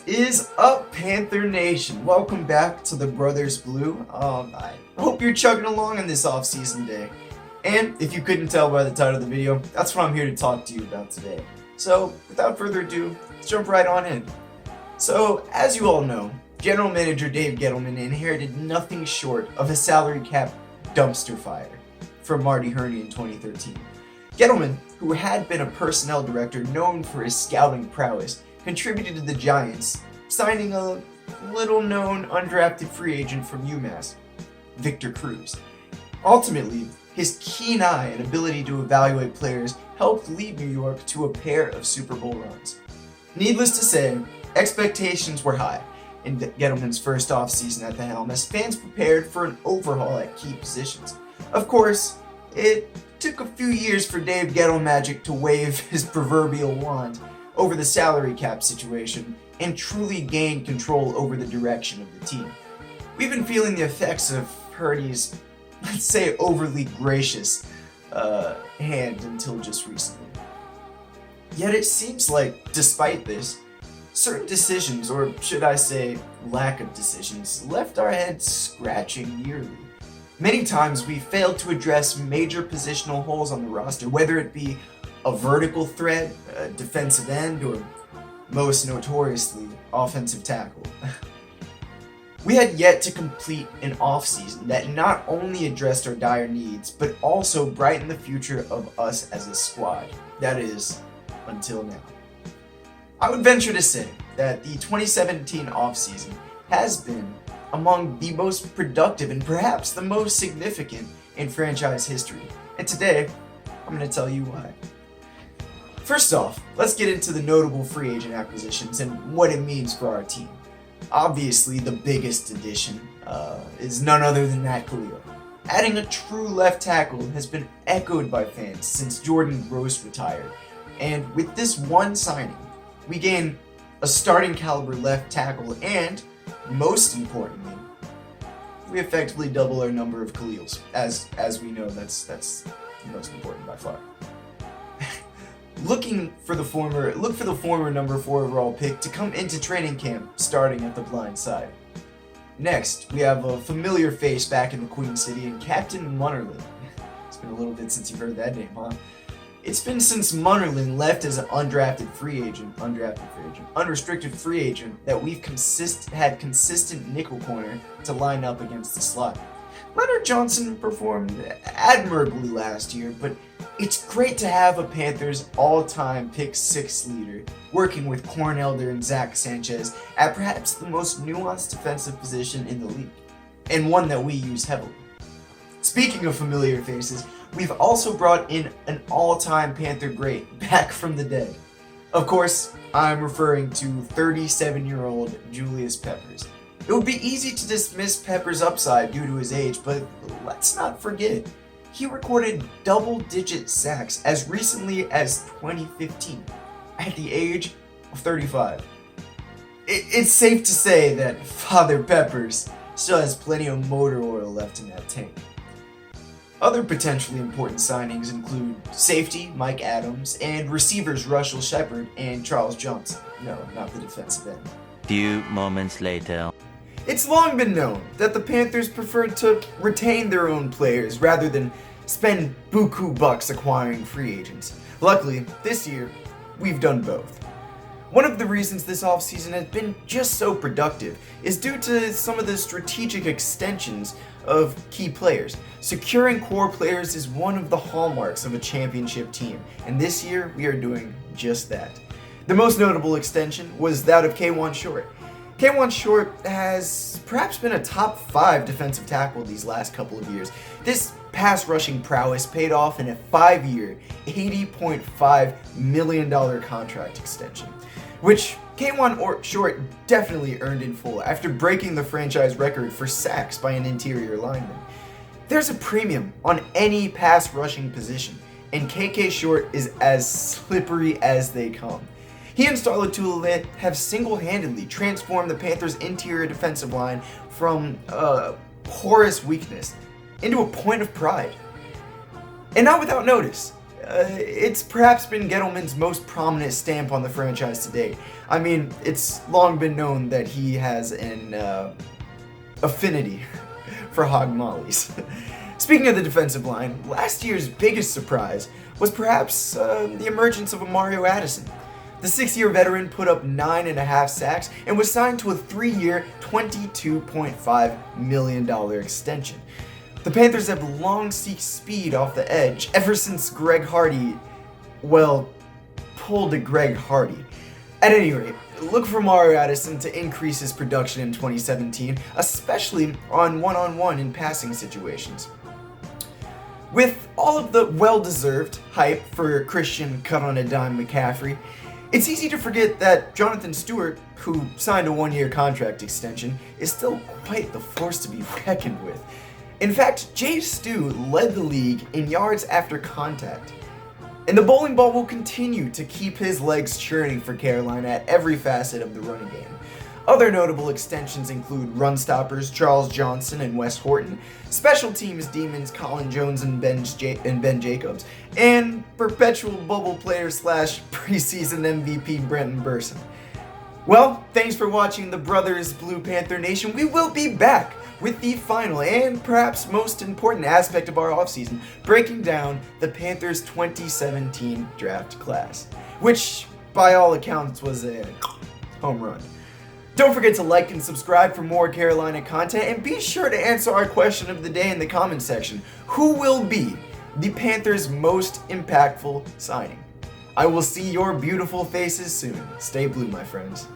Is up, Panther Nation? Welcome back to the Brothers Blue. I hope you're chugging along on this off-season day. And if you couldn't tell by the title of the video, that's what I'm here to talk to you about today. So, without further ado, let's jump right on in. So, as you all know, General Manager Dave Gettleman inherited nothing short of a salary cap dumpster fire from Marty Herney in 2013. Gettleman, who had been a personnel director known for his scouting prowess, contributed to the Giants, signing a little-known undrafted free agent from UMass, Victor Cruz. Ultimately, his keen eye and ability to evaluate players helped lead New York to a pair of Super Bowl runs. Needless to say, expectations were high in Gettleman's first offseason at the helm as fans prepared for an overhaul at key positions. Of course, it took a few years for Dave Gettleman to wave his proverbial wand over the salary cap situation and truly gain control over the direction of the team. We've been feeling the effects of Purdy's, let's say, overly gracious hand until just recently. Yet it seems like, despite this, certain decisions, or should I say lack of decisions, left our heads scratching yearly. Many times we failed to address major positional holes on the roster, whether it be a vertical threat, a defensive end, or most notoriously, offensive tackle. We had yet to complete an offseason that not only addressed our dire needs, but also brightened the future of us as a squad. That is, until now. I would venture to say that the 2017 offseason has been among the most productive and perhaps the most significant in franchise history. And today, I'm going to tell you why. First off, let's get into the notable free agent acquisitions and what it means for our team. Obviously, the biggest addition is none other than Nat Khalil. Adding a true left tackle has been echoed by fans since Jordan Gross retired. And with this one signing, we gain a starting caliber left tackle and, most importantly, we effectively double our number of Khalils. As we know, that's the most important by far. Look for the former number 4 overall pick to come into training camp starting at the blind side. Next, we have a familiar face back in the Queen City in Captain Munnerlyn. It's been a little bit since you've heard that name, huh? It's been since Munnerlyn left as an unrestricted free agent, that we've had consistent nickel corner to line up against the slot. Leonard Johnson performed admirably last year, but it's great to have a Panthers all-time pick 6 leader working with Corn Elder and Zach Sanchez at perhaps the most nuanced defensive position in the league, and one that we use heavily. Speaking of familiar faces, we've also brought in an all-time Panther great back from the dead. Of course, I'm referring to 37-year-old Julius Peppers. It would be easy to dismiss Peppers' upside due to his age, but let's not forget, he recorded double-digit sacks as recently as 2015, at the age of 35. It's safe to say that Father Peppers still has plenty of motor oil left in that tank. Other potentially important signings include safety Mike Adams and receivers Russell Shepard and Charles Johnson. No, not the defensive end. Few moments later. It's long been known that the Panthers preferred to retain their own players rather than spend buku bucks acquiring free agents. Luckily, this year, we've done both. One of the reasons this offseason has been just so productive is due to some of the strategic extensions of key players. Securing core players is one of the hallmarks of a championship team, and this year we are doing just that. The most notable extension was that of K1 Short. K1 Short has perhaps been a top 5 defensive tackle these last couple of years. This pass rushing prowess paid off in a 5-year, $80.5 million contract extension, which K1 Short definitely earned in full after breaking the franchise record for sacks by an interior lineman. There's a premium on any pass rushing position, and KK Short is as slippery as they come. He and Starla Tulalip have single-handedly transformed the Panthers' interior defensive line from porous weakness into a point of pride. And not without notice. it's perhaps been Gettleman's most prominent stamp on the franchise to date. I mean, it's long been known that he has an affinity for hog mollies. Speaking of the defensive line, last year's biggest surprise was perhaps the emergence of Mario Addison. The 6-year veteran put up 9.5 sacks and was signed to a 3-year, $22.5 million extension. The Panthers have long seeked speed off the edge ever since Greg Hardy, pulled a Greg Hardy. At any rate, look for Mario Addison to increase his production in 2017, especially on one-on-one and passing situations. With all of the well-deserved hype for Christian cut-on-a-dime McCaffrey, it's easy to forget that Jonathan Stewart, who signed a 1-year contract extension, is still quite the force to be reckoned with. In fact, Jay Stu led the league in yards after contact. And the bowling ball will continue to keep his legs churning for Carolina at every facet of the running game. Other notable extensions include run stoppers Charles Johnson and Wes Horton, special teams demons Colin Jones and Ben Jacobs, and perpetual bubble player / preseason MVP Brenton Burson. Well, thanks for watching the Brothers Blue Panther Nation. We will be back with the final and perhaps most important aspect of our offseason, breaking down the Panthers 2017 draft class, which by all accounts was a home run. Don't forget to like and subscribe for more Carolina content, and be sure to answer our question of the day in the comments section. Who will be the Panthers' most impactful signing? I will see your beautiful faces soon. Stay blue, my friends.